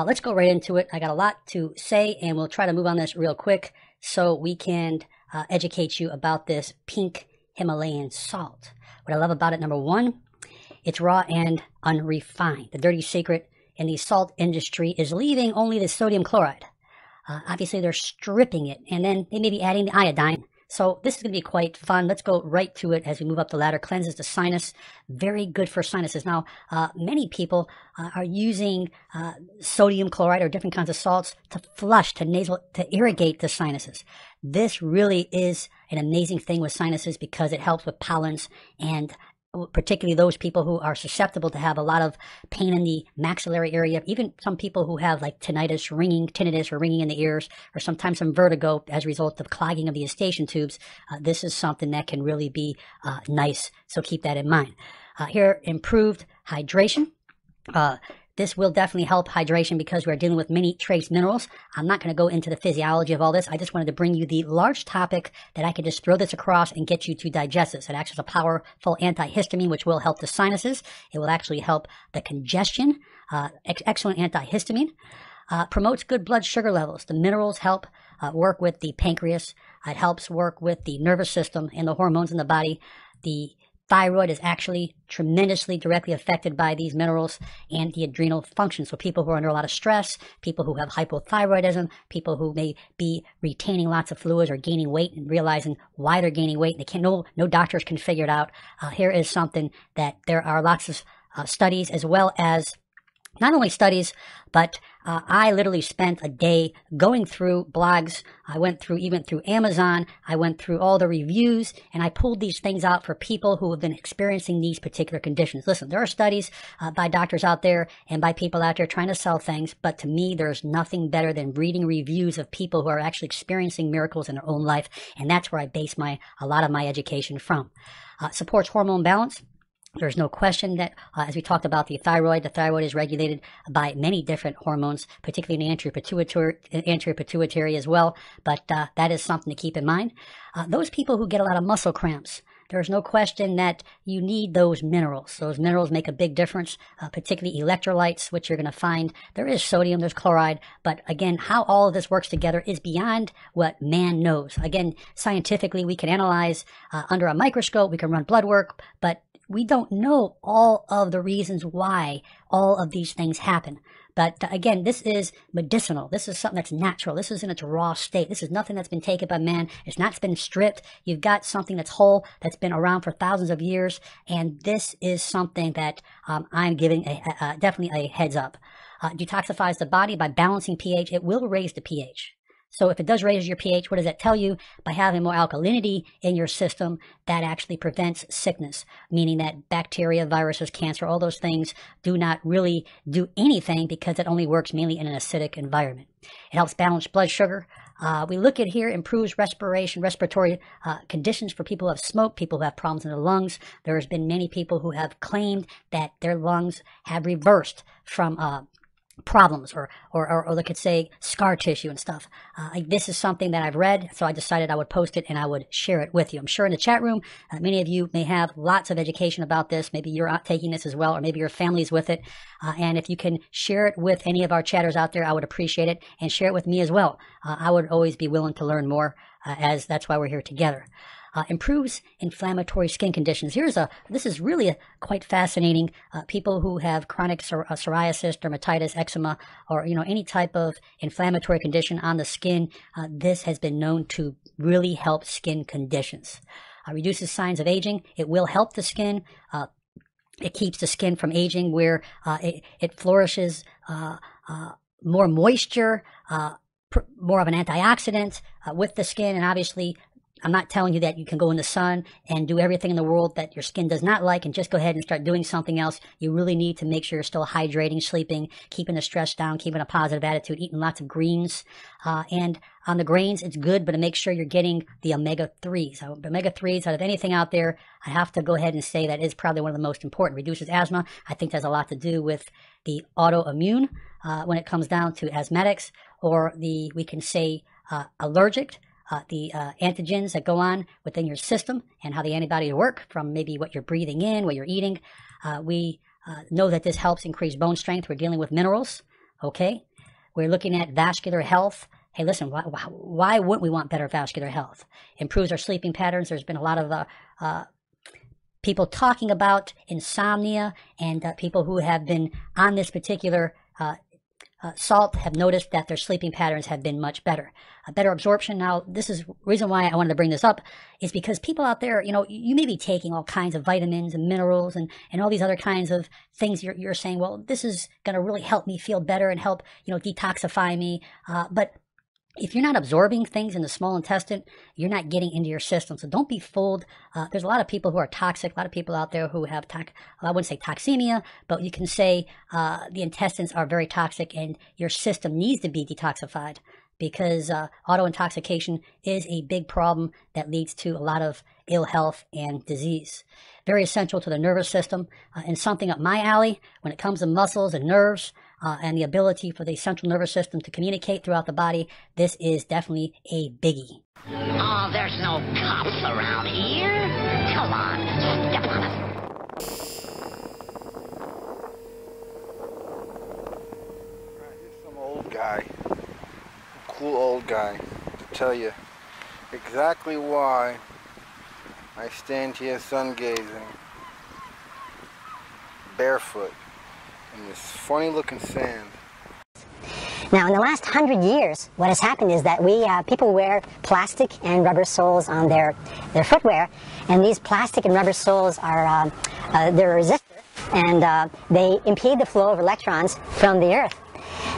let's go right into it. I got a lot to say, and we'll try to move on this real quick so we can educate you about this pink Himalayan salt. What I love about it, number one, it's raw and unrefined. The dirty secret in the salt industry is leaving only the sodium chloride. Obviously, they're stripping it, and then they may be adding the iodine. So this is going to be quite fun. Let's go right to it as we move up the ladder. Cleanses the sinus. Very good for sinuses. Now, many people are using sodium chloride or different kinds of salts to flush, to irrigate the sinuses. This really is an amazing thing with sinuses because it helps with pollens, and particularly those people who are susceptible to have a lot of pain in the maxillary area, even some people who have like tinnitus or ringing in the ears, or sometimes some vertigo as a result of clogging of the eustachian tubes. This is something that can really be nice, so keep that in mind. Here, improved hydration. This will definitely help hydration because we're dealing with many trace minerals. I'm not going to go into the physiology of all this. I just wanted to bring you the large topic that I could just throw this across and get you to digest this. It acts as a powerful antihistamine, which will help the sinuses. It will actually help the congestion. Excellent antihistamine. Promotes good blood sugar levels. The minerals help work with the pancreas. It helps work with the nervous system and the hormones in the body. The thyroid is actually tremendously directly affected by these minerals, and the adrenal function. So people who are under a lot of stress, people who have hypothyroidism, people who may be retaining lots of fluids or gaining weight and realizing why they're gaining weight, they can't, no doctors can figure it out. Here is something that there are lots of studies, as well as not only studies, but I literally spent a day going through blogs. I went through Amazon. I went through all the reviews, and I pulled these things out for people who have been experiencing these particular conditions. Listen, there are studies by doctors out there and by people out there trying to sell things, but to me, there's nothing better than reading reviews of people who are actually experiencing miracles in their own life, and that's where I base a lot of my education from. Supports hormone balance. There's no question that, as we talked about the thyroid is regulated by many different hormones, particularly in the anterior pituitary as well, but that is something to keep in mind. Those people who get a lot of muscle cramps, there's no question that you need those minerals. Those minerals make a big difference, particularly electrolytes, which you're going to find. There is sodium, there's chloride, but again, how all of this works together is beyond what man knows. Again, scientifically, we can analyze under a microscope, we can run blood work, but we don't know all of the reasons why all of these things happen. But again, this is medicinal. This is something that's natural. This is in its raw state. This is nothing that's been taken by man. It's not been stripped. You've got something that's whole, that's been around for thousands of years. And this is something that I'm giving definitely a heads up. Detoxifies the body by balancing pH. It will raise the pH. So if it does raise your pH, what does that tell you? By having more alkalinity in your system, that actually prevents sickness, meaning that bacteria, viruses, cancer, all those things do not really do anything because it only works mainly in an acidic environment. It helps balance blood sugar. We look at here, improves respiratory conditions for people who have smoke, people who have problems in their lungs. There has been many people who have claimed that their lungs have reversed from problems or they could say scar tissue and stuff. This is something that I've read, so I decided I would post it and I would share it with you. I'm sure in the chat room, many of you may have lots of education about this. Maybe you're taking this as well, or maybe your family's with it. And if you can share it with any of our chatters out there, I would appreciate it, and share it with me as well. I would always be willing to learn more, as that's why we're here together. Improves inflammatory skin conditions. This is really quite fascinating. People who have chronic psoriasis, dermatitis, eczema, or any type of inflammatory condition on the skin, this has been known to really help skin conditions. Reduces signs of aging. It will help the skin. It keeps the skin from aging, where it flourishes more moisture, more of an antioxidant with the skin, and obviously I'm not telling you that you can go in the sun and do everything in the world that your skin does not like and just go ahead and start doing something else. You really need to make sure you're still hydrating, sleeping, keeping the stress down, keeping a positive attitude, eating lots of greens. And on the grains, it's good, but to make sure you're getting the omega-3s. Omega-3s, out of anything out there, I have to go ahead and say that is probably one of the most important. Reduces asthma. I think that has a lot to do with the autoimmune when it comes down to asthmatics, or we can say allergic. The antigens that go on within your system and how the antibodies work from maybe what you're breathing in, what you're eating. We know that this helps increase bone strength. We're dealing with minerals, okay? we're looking at vascular health. Hey, listen, why wouldn't we want better vascular health? Improves our sleeping patterns. There's been a lot of people talking about insomnia, and people who have been on this particular salt have noticed that their sleeping patterns have been much better. Better absorption. Now, this is the reason why I wanted to bring this up, is because people out there, you know, you may be taking all kinds of vitamins and minerals and all these other kinds of things. You're saying, well, this is going to really help me feel better and help, you know, detoxify me. But if you're not absorbing things in the small intestine, you're not getting into your system. So don't be fooled. There's a lot of people who are toxic, a lot of people out there who have, I wouldn't say toxemia, but you can say the intestines are very toxic and your system needs to be detoxified, because auto-intoxication is a big problem that leads to a lot of ill health and disease. Very essential to the nervous system, and something up my alley when it comes to muscles and nerves, and the ability for the central nervous system to communicate throughout the body. This is definitely a biggie. Oh, there's no cops around here. Come on, step on it. Here's some old guy, cool old guy, to tell you exactly why I stand here sun gazing, barefoot, in this funny looking sand. Now, in the last 100 years, what has happened is that people wear plastic and rubber soles on their footwear, and these plastic and rubber soles are they're a resistor, and they impede the flow of electrons from the earth.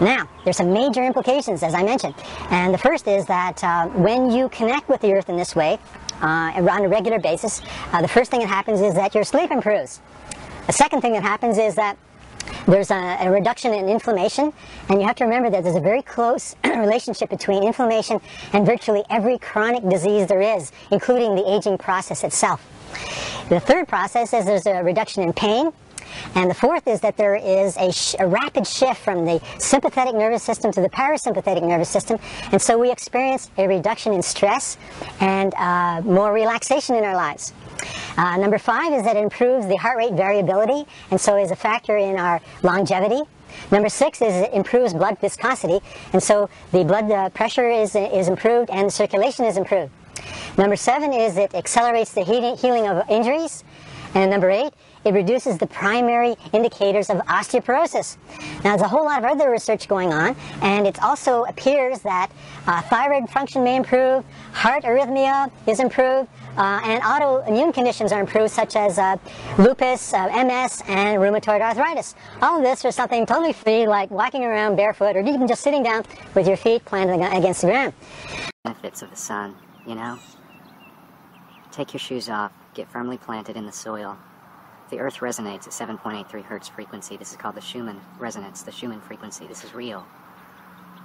Now, there's some major implications, as I mentioned, and the first is that when you connect with the earth in this way, on a regular basis, the first thing that happens is that your sleep improves. The second thing that happens is that there's a reduction in inflammation, and you have to remember that there's a very close relationship between inflammation and virtually every chronic disease there is, including the aging process itself. The third process is there's a reduction in pain, and the fourth is that there is a rapid shift from the sympathetic nervous system to the parasympathetic nervous system, and so we experience a reduction in stress and more relaxation in our lives. Number 5 is that it improves the heart rate variability, and so is a factor in our longevity. Number 6 is it improves blood viscosity, and so the blood pressure is improved and the circulation is improved. Number 7 is it accelerates the healing of injuries. And number 8, it reduces the primary indicators of osteoporosis. Now, there's a whole lot of other research going on, and it also appears that thyroid function may improve, heart arrhythmia is improved, and autoimmune conditions are improved, such as lupus, MS, and rheumatoid arthritis. All of this for something totally free, like walking around barefoot, or even just sitting down with your feet planted against the ground. Benefits of the sun, you know? Take your shoes off, get firmly planted in the soil. The earth resonates at 7.83 hertz frequency. This is called the Schumann resonance, the Schumann frequency. This is real.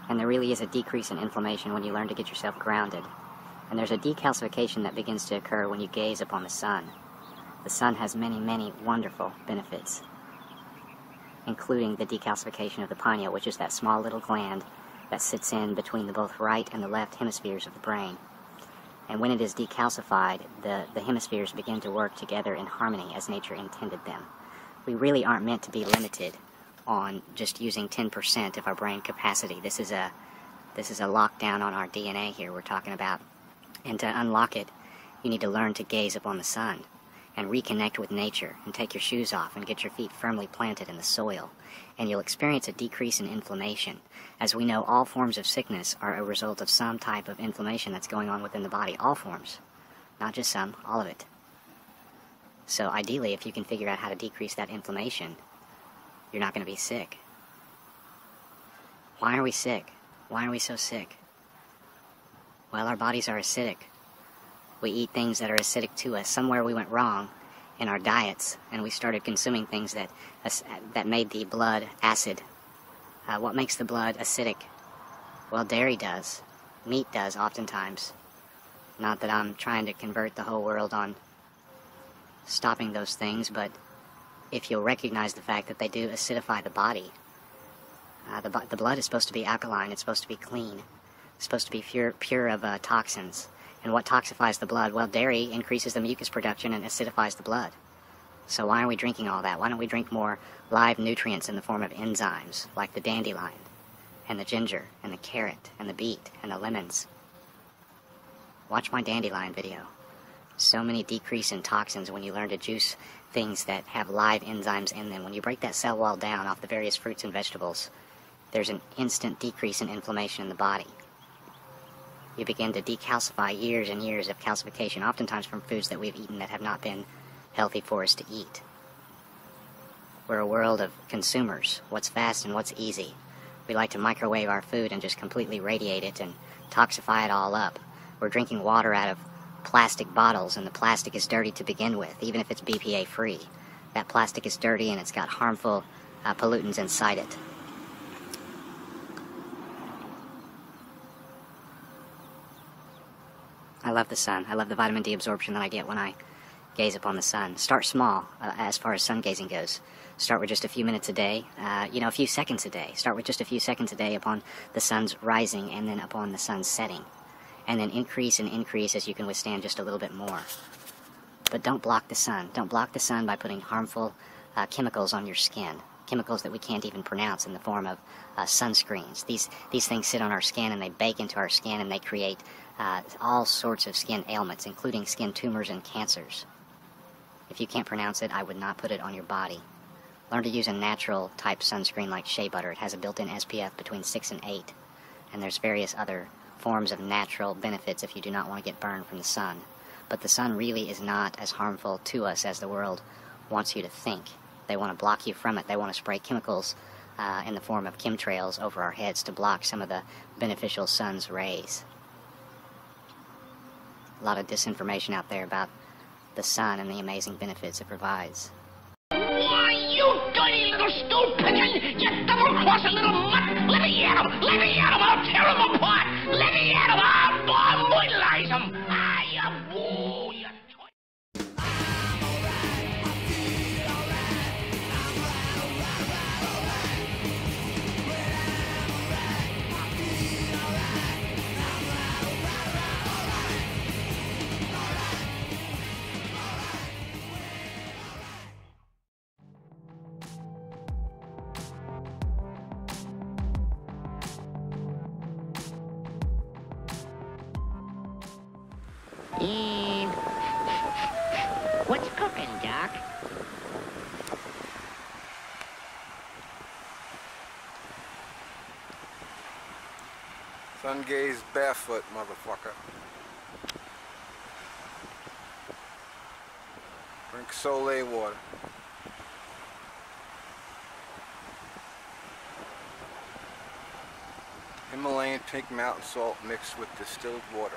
And there really is a decrease in inflammation when you learn to get yourself grounded. And there's a decalcification that begins to occur when you gaze upon the sun. The sun has many, many wonderful benefits, including the decalcification of the pineal, which is that small little gland that sits in between the both right and the left hemispheres of the brain. And when it is decalcified, the hemispheres begin to work together in harmony as nature intended them. We really aren't meant to be limited on just using 10% of our brain capacity. This is a lockdown on our DNA here we're talking about. And to unlock it, you need to learn to gaze upon the sun and reconnect with nature and take your shoes off and get your feet firmly planted in the soil. And you'll experience a decrease in inflammation. As we know, all forms of sickness are a result of some type of inflammation that's going on within the body. All forms. Not just some, all of it. So ideally, if you can figure out how to decrease that inflammation, you're not going to be sick. Why are we sick? Why are we so sick? Well, our bodies are acidic. We eat things that are acidic to us. Somewhere we went wrong in our diets, and we started consuming things that made the blood acid. What makes the blood acidic? Well, dairy does. Meat does, oftentimes. Not that I'm trying to convert the whole world on stopping those things, but if you'll recognize the fact that they do acidify the body. The blood is supposed to be alkaline. It's supposed to be clean. It's supposed to be pure of toxins. And what toxifies the blood? Well, dairy increases the mucus production and acidifies the blood. So why are we drinking all that? Why don't we drink more live nutrients in the form of enzymes, like the dandelion and the ginger, and the carrot, and the beet, and the lemons. Watch my dandelion video. So many decrease in toxins when you learn to juice things that have live enzymes in them. When you break that cell wall down off the various fruits and vegetables, there's an instant decrease in inflammation in the body. You begin to decalcify years and years of calcification, oftentimes from foods that we've eaten that have not been healthy for us to eat. We're a world of consumers. What's fast and what's easy. We like to microwave our food and just completely radiate it and toxify it all up. We're drinking water out of plastic bottles, and the plastic is dirty to begin with, even if it's BPA free. That plastic is dirty and it's got harmful pollutants inside it. I love the sun. I love the vitamin D absorption that I get when I gaze upon the sun. Start small as far as sun gazing goes. Start with just a few minutes a day, a few seconds a day. Start with just a few seconds a day upon the sun's rising and then upon the sun's setting. And then increase and increase as you can withstand just a little bit more. But don't block the sun. Don't block the sun by putting harmful chemicals on your skin. Chemicals that we can't even pronounce in the form of sunscreens. These things sit on our skin and they bake into our skin and they create all sorts of skin ailments, including skin tumors and cancers. If you can't pronounce it, I would not put it on your body. Learn to use a natural type sunscreen like shea butter. It has a built-in SPF between 6 and 8. And there's various other forms of natural benefits if you do not want to get burned from the sun. But the sun really is not as harmful to us as the world wants you to think. They want to block you from it. They want to spray chemicals in the form of chemtrails over our heads to block some of the beneficial sun's rays. A lot of disinformation out there about the sun and the amazing benefits it provides. Why, you dirty little stool pigeon! You double-crossing little mutt! Let me at him! Let me at him! I'll tear him apart! Let me at him! I'll brutalize him! Ah, you fool! You what's cooking, Doc? SUNGAZE barefoot, motherfucker. Drink Soleil water. Himalayan pink mountain salt mixed with distilled water.